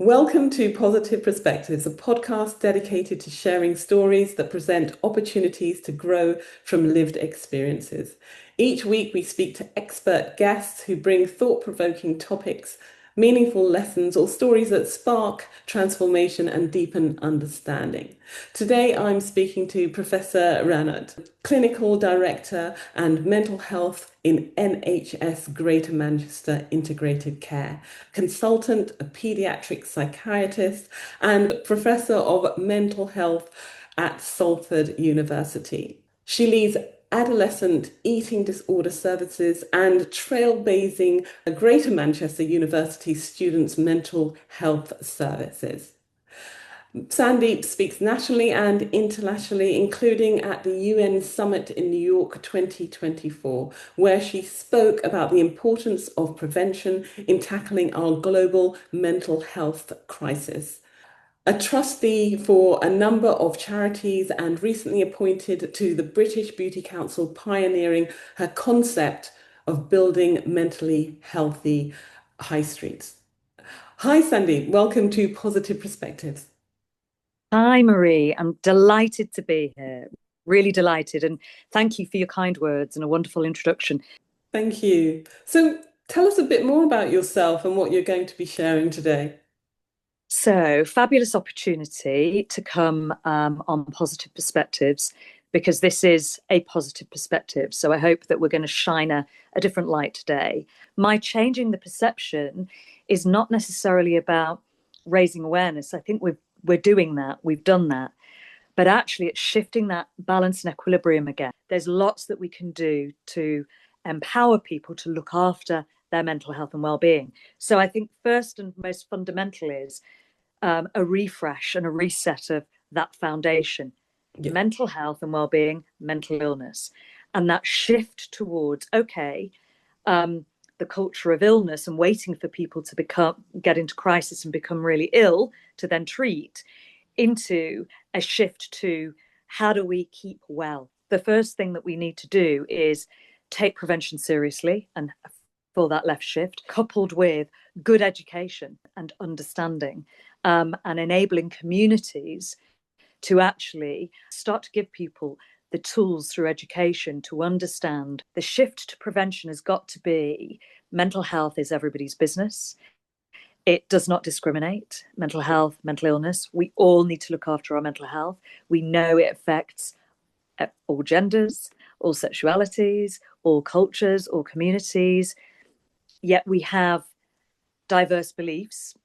Welcome to Positive Perspectives, a podcast dedicated to sharing stories that present opportunities to grow from lived experiences. Each week, we speak to expert guests who bring thought-provoking topics, meaningful lessons, or stories that spark transformation and deepen understanding. Today, I'm speaking to Professor Ranote, Clinical Director and Mental Health in NHS Greater Manchester Integrated Care, consultant, a paediatric psychiatrist, and Professor of Mental Health at Salford University. She leads adolescent eating disorder services and trailblazing Greater Manchester University students' mental health services. Sandeep speaks nationally and internationally, including at the UN Summit in New York 2024, where she spoke about the importance of prevention in tackling our global mental health crisis. A trustee for a number of charities and recently appointed to the British Beauty Council, pioneering her concept of building mentally healthy high streets. Hi, Sandeep. Welcome to Positive Perspectives. Hi, Marie. I'm delighted to be here. Really delighted. And thank you for your kind words and a wonderful introduction. Thank you. So, tell us a bit more about yourself and what you're going to be sharing today. So, fabulous opportunity to come on Positive Perspectives because this is a positive perspective. So, I hope that we're going to shine a different light today. My changing the perception is not necessarily about raising awareness. I think we're doing that. We've done that. But actually, it's shifting that balance and equilibrium again. There's lots that we can do to empower people to look after their mental health and well-being. So I think first and most fundamental is a refresh and a reset of that foundation, Yeah. mental health and well-being, mental illness, and that shift towards, the culture of illness and waiting for people to get into crisis and become really ill to then treat, into a shift to how do we keep well. The first thing that we need to do is take prevention seriously, and for that left shift, coupled with good education and understanding, and enabling communities to actually start to give people the tools through education to understand the shift to prevention has got to be mental health is everybody's business. It does not discriminate. Mental health, mental illness. We all need to look after our mental health. We know it affects all genders, all sexualities, all cultures, all communities. Yet we have diverse beliefs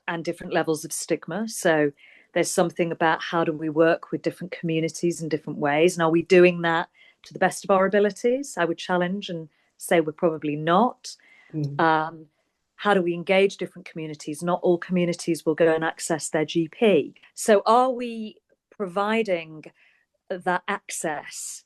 and different levels of stigma. So there's something about how do we work with different communities in different ways. And are we doing that to the best of our abilities? I would challenge and say we're probably not. Mm. How do we engage different communities? Not all communities will go and access their GP. So are we providing that access?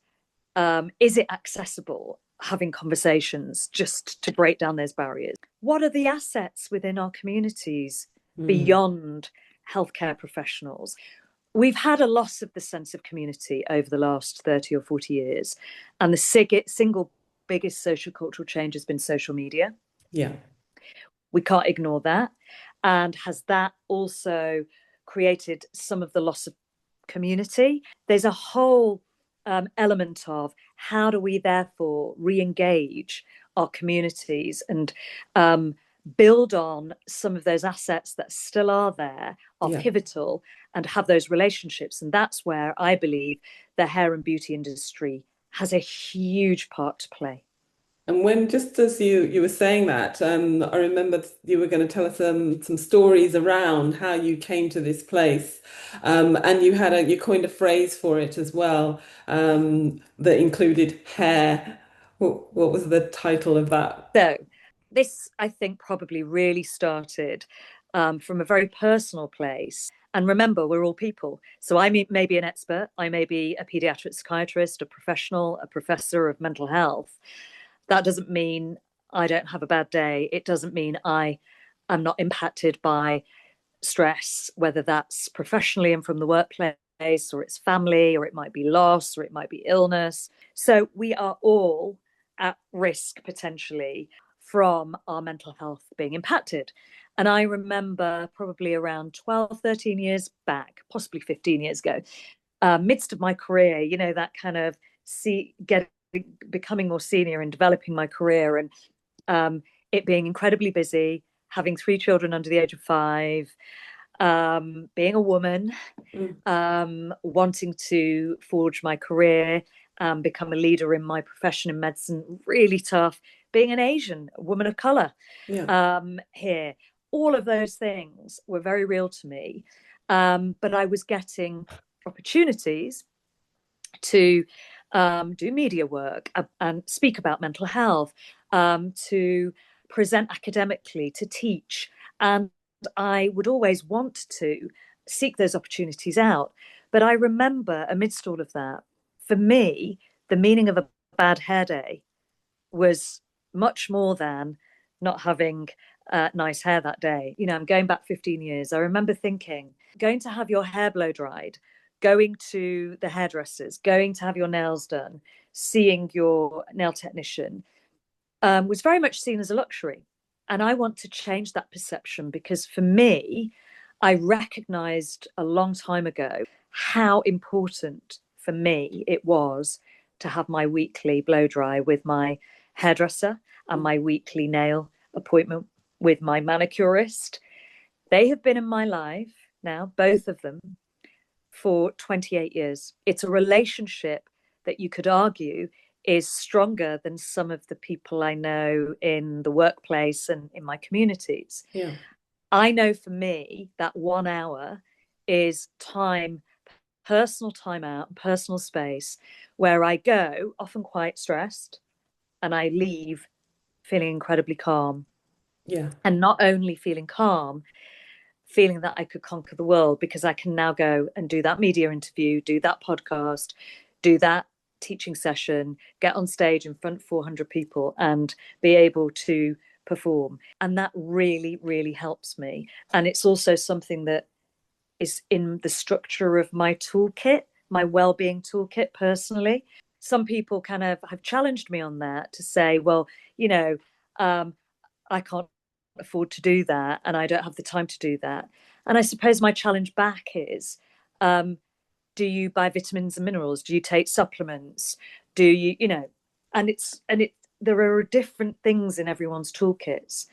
Is it accessible? Having conversations just to break down those barriers. What are the assets within our communities Mm. beyond healthcare professionals? We've had a loss of the sense of community over the last 30 or 40 years. And the single biggest social cultural change has been social media. Yeah. We can't ignore that. And has that also created some of the loss of community? There's a whole element of how do we therefore re-engage our communities and build on some of those assets that still are there, are Yeah. pivotal, and have those relationships. And that's where I believe the hair and beauty industry has a huge part to play. And when, just as you were saying that, I remember you were going to tell us some stories around how you came to this place, and you coined a phrase for it as well, that included hair. What was the title of that? So this, I think, probably really started from a very personal place. And remember, we're all people. So may be an expert, I may be a pediatric psychiatrist, a professional, a professor of mental health. That doesn't mean I don't have a bad day. It doesn't mean I am not impacted by stress, whether that's professionally and from the workplace, or it's family, or it might be loss, or it might be illness. So we are all at risk potentially from our mental health being impacted. And I remember probably around 12, 13 years back, possibly 15 years ago, midst of my career, you know, that kind of becoming more senior and developing my career, and it being incredibly busy, having 3 children under the age of 5, being a woman, wanting to forge my career, become a leader in my profession in medicine, really tough, being an Asian woman of color here. All of those things were very real to me. But I was getting opportunities to do media work and speak about mental health, to present academically, to teach. And I would always want to seek those opportunities out. But I remember amidst all of that, for me, the meaning of a bad hair day was much more than not having nice hair that day. You know, I'm going back 15 years. I remember thinking, going to have your hair blow dried, going to the hairdressers, going to have your nails done, seeing your nail technician was very much seen as a luxury. And I want to change that perception, because for me, I recognized a long time ago how important for me it was to have my weekly blow dry with my hairdresser and my weekly nail appointment with my manicurist. They have been in my life now, both of them, for 28 years. It's a relationship that you could argue is stronger than some of the people I know in the workplace and in my communities. Yeah. I know for me that 1 hour is time, personal time out, personal space, where I go, often quite stressed, and I leave feeling incredibly calm. Yeah. And not only feeling calm, feeling that I could conquer the world, because I can now go and do that media interview, do that podcast, do that teaching session, get on stage in front of 400 people and be able to perform. And that really, really helps me. And it's also something that is in the structure of my toolkit, my wellbeing toolkit personally. Some people kind of have challenged me on that to say, well, you know, I can't afford to do that and I don't have the time to do that. And I suppose my challenge back is, do you buy vitamins and minerals? Do you take supplements? Do you, you know, there are different things in everyone's toolkits.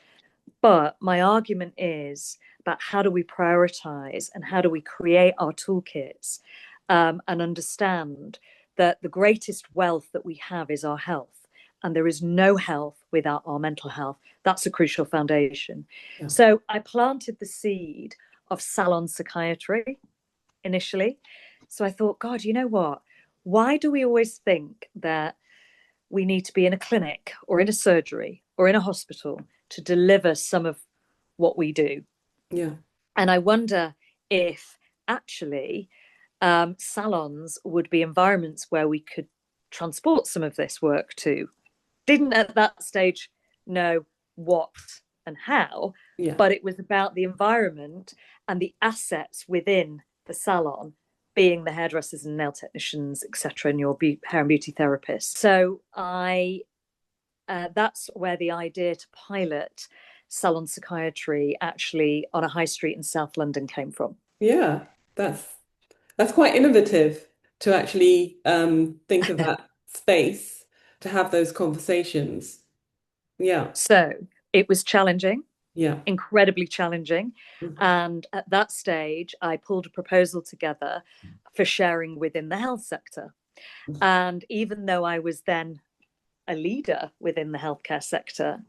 But my argument is about how do we prioritize and how do we create our toolkits, and understand that the greatest wealth that we have is our health. And there is no health without our mental health. That's a crucial foundation. Yeah. So I planted the seed of salon psychiatry initially. So I thought, God, you know what? Why do we always think that we need to be in a clinic or in a surgery or in a hospital to deliver some of what we do? Yeah. And I wonder if actually salons would be environments where we could transport some of this work to. Didn't at that stage know what and how, but it was about the environment and the assets within the salon, being the hairdressers and nail technicians, etc., and your hair and beauty therapists. So that's where the idea to pilot salon psychiatry actually on a high street in South London came from. Yeah, that's quite innovative to actually think of that space to have those conversations. Yeah. So it was challenging. Yeah. Incredibly challenging. Mm-hmm. And at that stage, I pulled a proposal together for sharing within the health sector. Mm-hmm. And even though I was then a leader within the healthcare sector,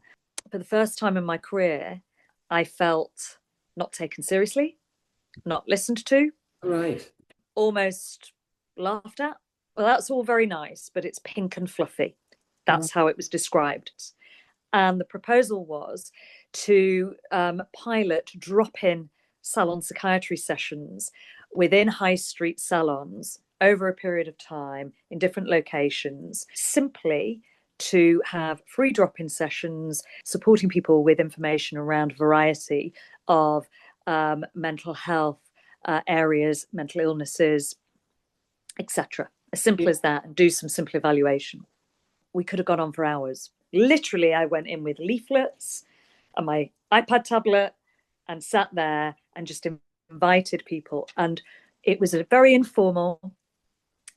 for the first time in my career, I felt not taken seriously, not listened to. Right. Almost laughed at. Well, that's all very nice, but it's pink and fluffy. That's how it was described. And the proposal was to pilot drop-in salon psychiatry sessions within high street salons over a period of time in different locations, simply to have free drop-in sessions supporting people with information around a variety of mental health areas, mental illnesses, etc. As simple as that, and do some simple evaluation. We could have gone on for hours. literally, I went in with leaflets and my iPad tablet and sat there and just invited people. And it was a very informal,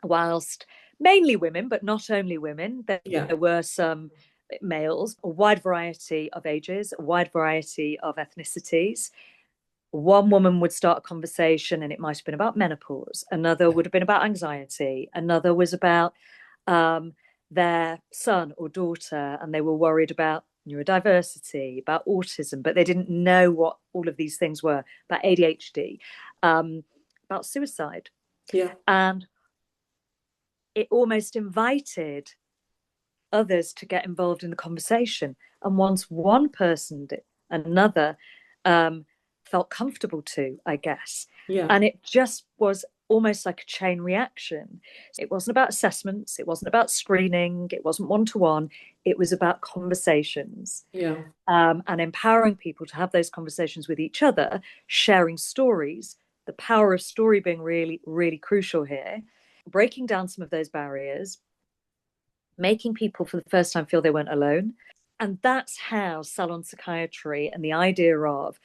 whilst mainly women, but not only women. There Yeah. were some males, a wide variety of ages, a wide variety of ethnicities. One woman would start a conversation and it might have been about menopause. Another would have been about anxiety. Another was about their son or daughter, and they were worried about neurodiversity, about autism, but they didn't know what all of these things were, about ADHD, about suicide. Yeah. And it almost invited others to get involved in the conversation. And once one person did, another felt comfortable to, I guess. Yeah. And it just was almost like a chain reaction. It wasn't about assessments, it wasn't about screening, it wasn't one-to-one, it was about conversations. Yeah. And empowering people to have those conversations with each other, sharing stories, the power of story being really, really crucial here, breaking down some of those barriers, making people for the first time feel they weren't alone. And that's how salon psychiatry and the idea of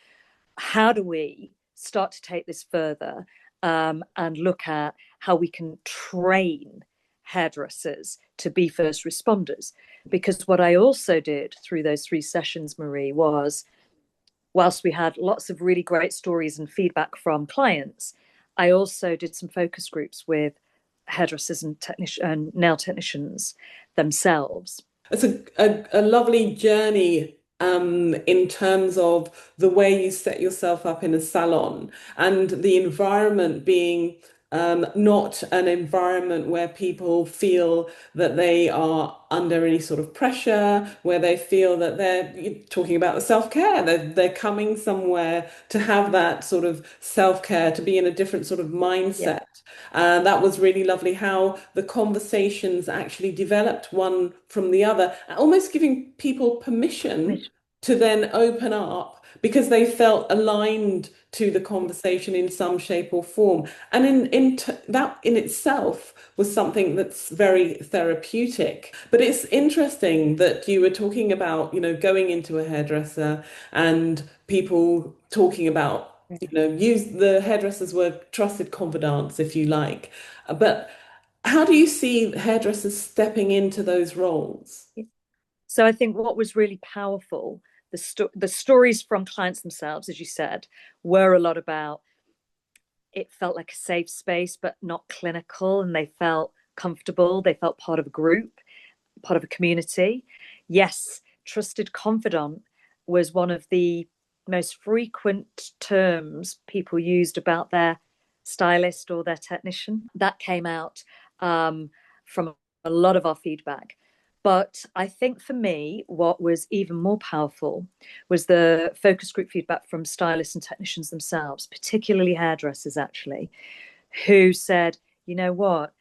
how do we start to take this further, and look at how we can train hairdressers to be first responders. Because what I also did through those 3 sessions, Marie, was whilst we had lots of really great stories and feedback from clients, I also did some focus groups with hairdressers and nail technicians themselves. It's a lovely journey in terms of the way you set yourself up in a salon and the environment being not an environment where people feel that they are under any sort of pressure, where they feel that you're talking about the self-care, they're coming somewhere to have that sort of self-care, to be in a different sort of Yeah. mindset. That was really lovely how the conversations actually developed one from the other, almost giving people permission to then open up because they felt aligned to the conversation in some shape or form. And that in itself was something that's very therapeutic. But it's interesting that you were talking about, going into a hairdresser and people talking about, use the hairdressers were trusted confidants, if you like. But how do you see hairdressers stepping into those roles? So I think what was really powerful, the stories from clients themselves, as you said, were a lot about it felt like a safe space, but not clinical, and they felt comfortable. They felt part of a group, part of a community. Yes, trusted confidant was one of the most frequent terms people used about their stylist or their technician. That came out from a lot of our feedback. But I think for me, what was even more powerful was the focus group feedback from stylists and technicians themselves, particularly hairdressers, actually, who said, you know what,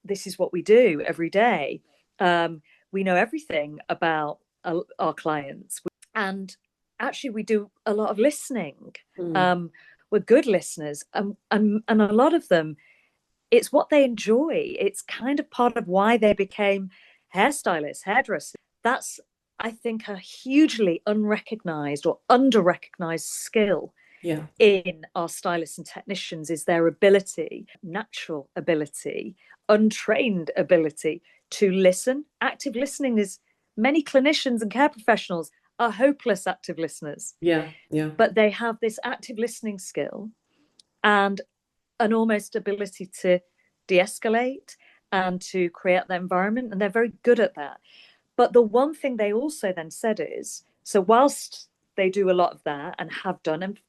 this is what we do every day. We know everything about our clients. And actually, we do a lot of listening. Mm. We're good listeners. And a lot of them, it's what they enjoy. It's kind of part of why they became hairstylists, hairdressers. That's, I think, a hugely unrecognized or under-recognized skill Yeah. in our stylists and technicians is their ability, natural ability, untrained ability to listen. Active listening is, many clinicians and care professionals are hopeless active listeners. Yeah. Yeah. But they have this active listening skill and an almost ability to de-escalate and to create that environment, and they're very good at that. But the one thing they also then said is, so whilst they do a lot of that and have done and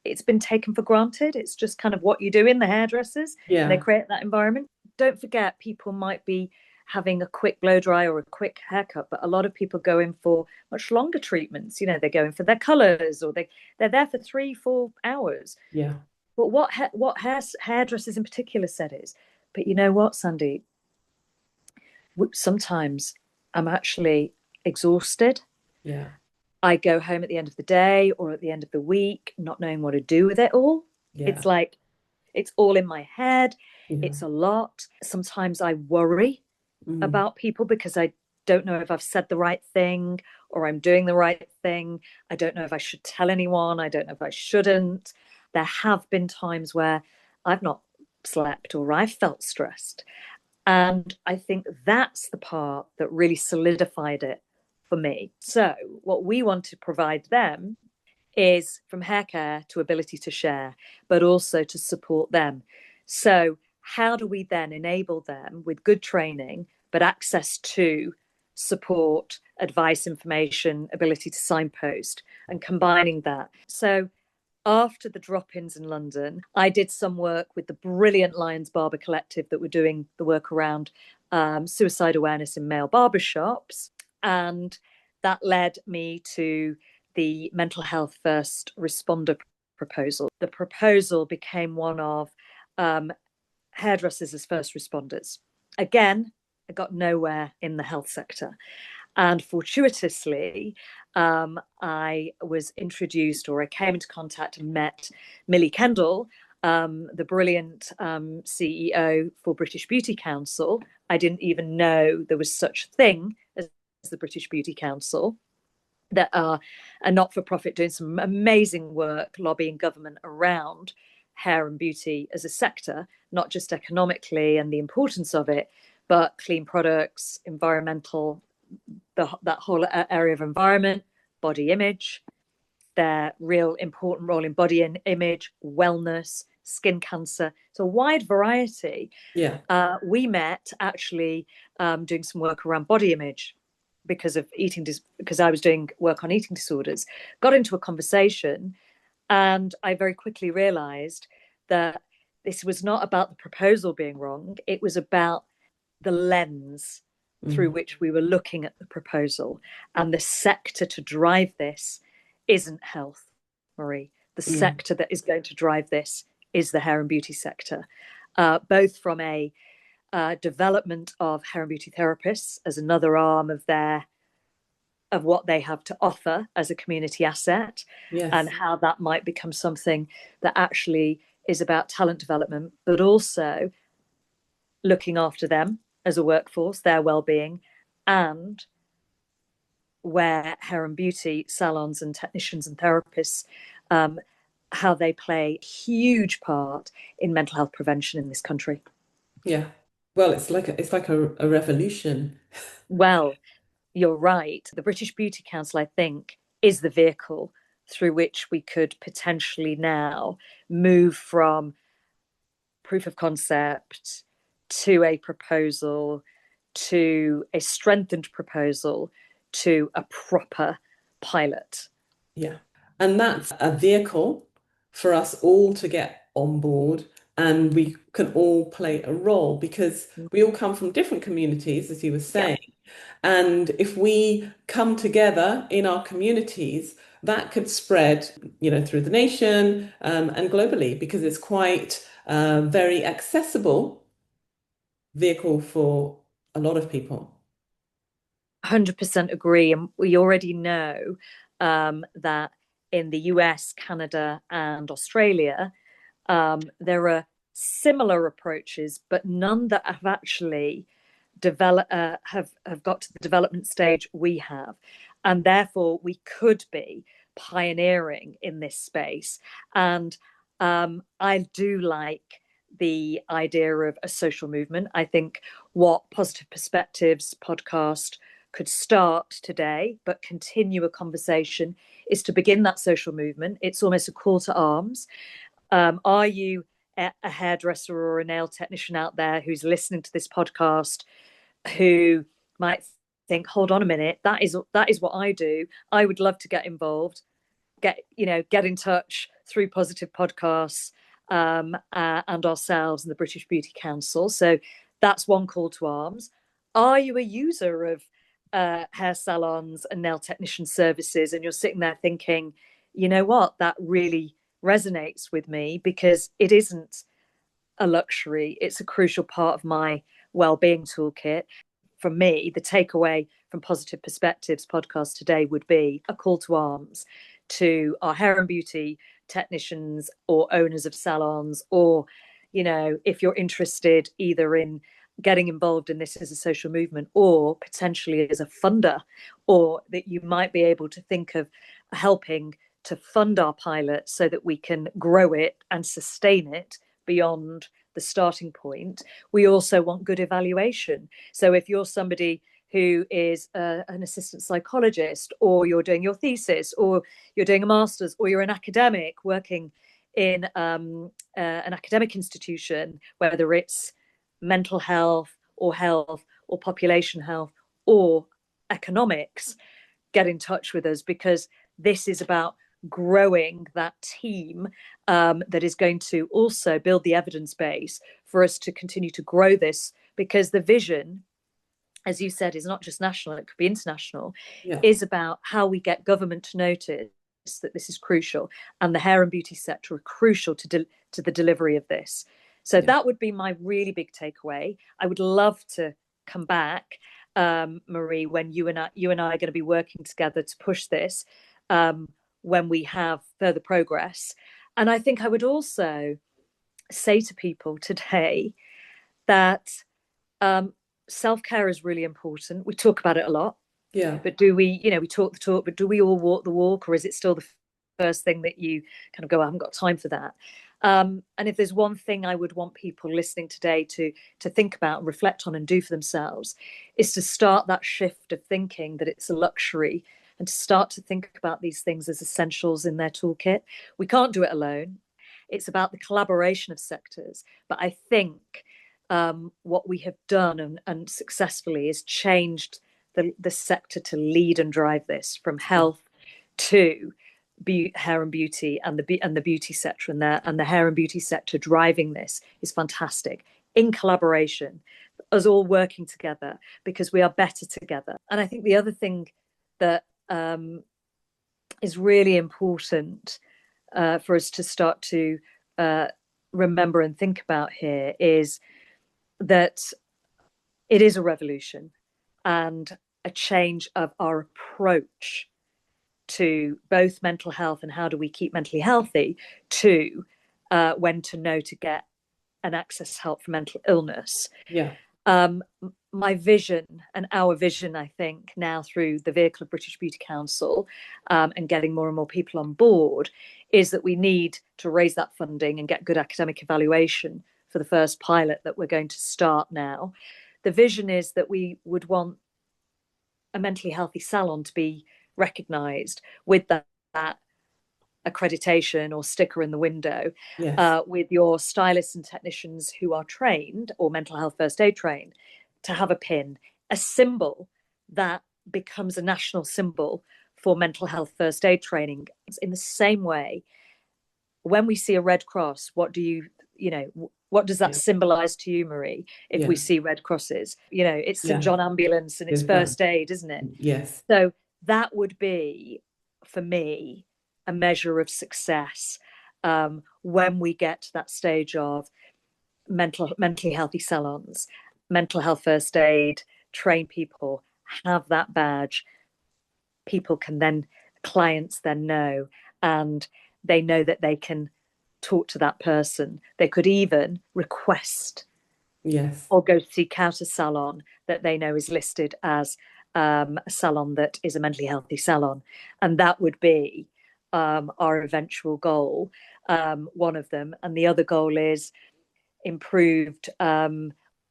it's been taken for granted, it's just kind of what you do in the hairdressers, and they Yeah. create that environment. Don't forget, people might be having a quick blow dry or a quick haircut, but a lot of people go in for much longer treatments. They're going for their colors, or they're there for 3-4 hours. Yeah. But what hairdressers in particular said is, but you know what, Sandeep? Sometimes I'm actually exhausted. Yeah. I go home at the end of the day or at the end of the week, not knowing what to do with it all. Yeah. It's like, it's all in my head. Yeah. It's a lot. Sometimes I worry Mm. about people because don't know if I've said the right thing or I'm doing the right thing. I don't know if I should tell anyone. I don't know if I shouldn't. There have been times where I've not slept or I've felt stressed. And I think that's the part that really solidified it for me. So, what we want to provide them is from hair care to ability to share, but also to support them. So, how do we then enable them with good training, but access to support, advice, information, ability to signpost, and combining that? So, after the drop-ins in London, I did some work with the brilliant Lions Barber Collective that were doing the work around suicide awareness in male barbershops. And that led me to the mental health first responder proposal. The proposal became one of hairdressers as first responders. Again, I got nowhere in the health sector. And fortuitously, I was introduced, or I came into contact and met Millie Kendall, the brilliant CEO for British Beauty Council. I didn't even know there was such a thing as the British Beauty Council, that are a not-for-profit doing some amazing work lobbying government around hair and beauty as a sector, not just economically and the importance of it, but clean products, environmental, that whole area of environment, body image, their real important role in body image, wellness, skin cancer. So a wide variety. Yeah. We met actually doing some work around body image because I was doing work on eating disorders, got into a conversation, and I very quickly realized that this was not about the proposal being wrong. It was about the lens through which we were looking at the proposal, and the sector to drive this isn't health, Marie. The sector that is going to drive this is the hair and beauty sector, both from a development of hair and beauty therapists as another arm of what they have to offer as a community asset, Yes. and how that might become something that actually is about talent development, but also looking after them as a workforce, their well-being, and where hair and beauty salons and technicians and therapists, how they play a huge part in mental health prevention in this country. Yeah. Well, it's like a revolution. Well, you're right. The British Beauty Council, I think, is the vehicle through which we could potentially now move from proof of concept to a proposal, to a strengthened proposal, to a proper pilot. Yeah. And that's a vehicle for us all to get on board, and we can all play a role because we all come from different communities, as you were Yeah. saying. And if we come together in our communities, that could spread, through the nation, and globally, because it's quite a very accessible vehicle for a lot of people. 100% agree. And we already know that in the US, Canada, and Australia, there are similar approaches, but none that have actually have got to the development stage we have. And therefore, we could be pioneering in this space. And I do like the idea of a social movement. I think what Positive Perspectives podcast could start today, but continue a conversation, is to begin that social movement. It's almost a call to arms. Are you a hairdresser or a nail technician out there who's listening to this podcast, who might think, hold on a minute, that is what I do. I would love to get involved. Get in touch through Positive Podcasts and ourselves and the British Beauty Council. So that's one call to arms. Are you a user of hair salons and nail technician services, and you're sitting there thinking, you know what, that really resonates with me because it isn't a luxury, it's a crucial part of my well-being toolkit. For me, the takeaway from Positive Perspectives podcast today would be a call to arms to our hair and beauty technicians or owners of salons, or if you're interested either in getting involved in this as a social movement, or potentially as a funder, or that you might be able to think of helping to fund our pilot so that we can grow it and sustain it beyond the starting point. We also want good evaluation. So if you're somebody who is an assistant psychologist, or you're doing your thesis, or you're doing a master's, or you're an academic working in an academic institution, whether it's mental health or population health or economics, get in touch with us, because this is about growing that team that is going to also build the evidence base for us to continue to grow this, because the vision, as you said, is not just national, it could be international, is about how we get government to notice that this is crucial, and the hair and beauty sector are crucial to the delivery of this. So that would be my really big takeaway. I would love to come back, Marie, when you and I are going to be working together to push this, when we have further progress. And I think I would also say to people today that self-care is really important. We talk about it a lot. But do we, we talk the talk, but do we all walk the walk, or is it still the first thing that you kind of go, I haven't got time for that? And if there's one thing I would want people listening today to think about and reflect on and do for themselves, is to start that shift of thinking that it's a luxury, and to start to think about these things as essentials in their toolkit. We can't do it alone. It's about the collaboration of sectors. But I think what we have done and successfully is changed the sector to lead and drive this, from health to hair and beauty, and the beauty sector, and the hair and beauty sector driving this is fantastic, in collaboration, us all working together, because we are better together. And I think the other thing that is really important for us to start to remember and think about here is that it is a revolution and a change of our approach to both mental health and how do we keep mentally healthy, to when to know to get and access help for mental illness. My vision, and our vision, I think, now through the vehicle of British Beauty Council, and getting more and more people on board, is that we need to raise that funding and get good academic evaluation for the first pilot that we're going to start now. The vision is that we would want a mentally healthy salon to be recognised with that accreditation or sticker in the window, with your stylists and technicians who are trained or mental health first aid trained, to have a pin, a symbol that becomes a national symbol for mental health first aid training. In the same way, when we see a Red Cross, what does that symbolize to you, Marie, if we see Red Crosses? It's St. John Ambulance and it's first aid, isn't it? Yes. So that would be, for me, a measure of success when we get to that stage of mentally healthy salons, mental health first aid, train people, have that badge. People can then, clients then know, and they know that they can talk to that person. They could even request or go seek out a salon that they know is listed as a salon that is a mentally healthy salon. And that would be our eventual goal, one of them. And the other goal is improved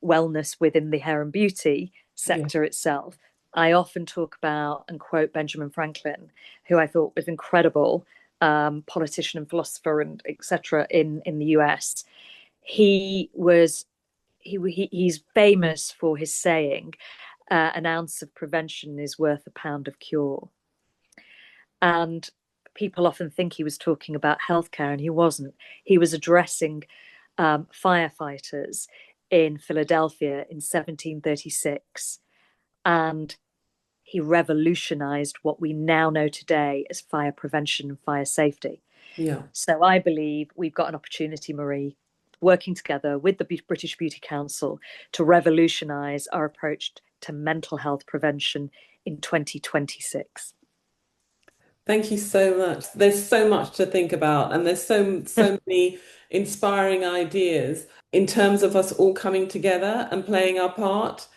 wellness within the hair and beauty sector itself. I often talk about and quote Benjamin Franklin, who I thought was incredible, politician and philosopher and etc. in the US. He's famous for his saying, an ounce of prevention is worth a pound of cure. And people often think he was talking about healthcare, and he wasn't. He was addressing firefighters in Philadelphia in 1736, and he revolutionized what we now know today as fire prevention and fire safety. So I believe we've got an opportunity, Marie, working together with the British Beauty Council to revolutionize our approach to mental health prevention in 2026. Thank you so much. There's so much to think about, and there's so many inspiring ideas in terms of us all coming together and playing our part.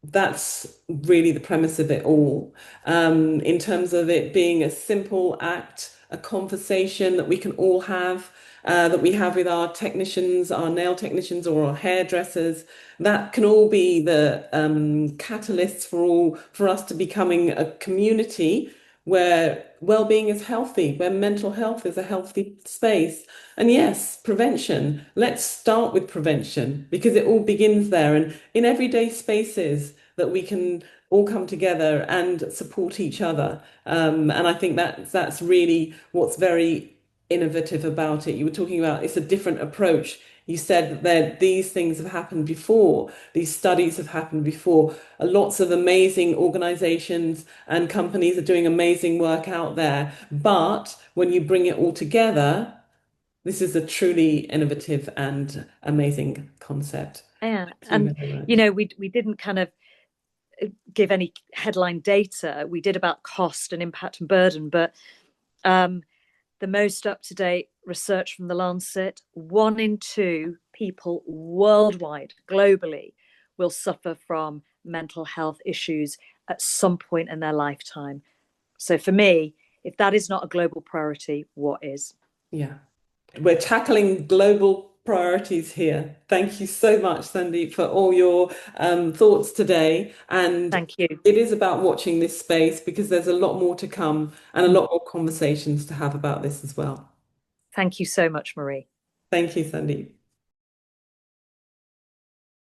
That's really the premise of it all. In terms of it being a simple act, a conversation that we can all have, that we have with our technicians, our nail technicians, or our hairdressers, that can all be the catalysts for us to becoming a community where well-being is healthy, where mental health is a healthy space. And yes, prevention. Let's start with prevention because it all begins there. And in everyday spaces that we can all come together and support each other. And I think that's really what's very innovative about it. You were talking about it's a different approach. You said that these things have happened before, these studies have happened before. Lots of amazing organizations and companies are doing amazing work out there. But when you bring it all together, this is a truly innovative and amazing concept. Yeah, Thank you and very you much. know, we didn't kind of give any headline data. We did about cost and impact and burden, but um, the most up to date research from the Lancet, 1 in 2 people worldwide, globally, will suffer from mental health issues at some point in their lifetime. So for me, if that is not a global priority, what is? Yeah. We're tackling global priorities here. Thank you so much, Sandeep, for all your thoughts today. And Thank you. it is about watching this space because there's a lot more to come and a lot more conversations to have about this as well. Thank you so much, Marie. Thank you, Sandeep.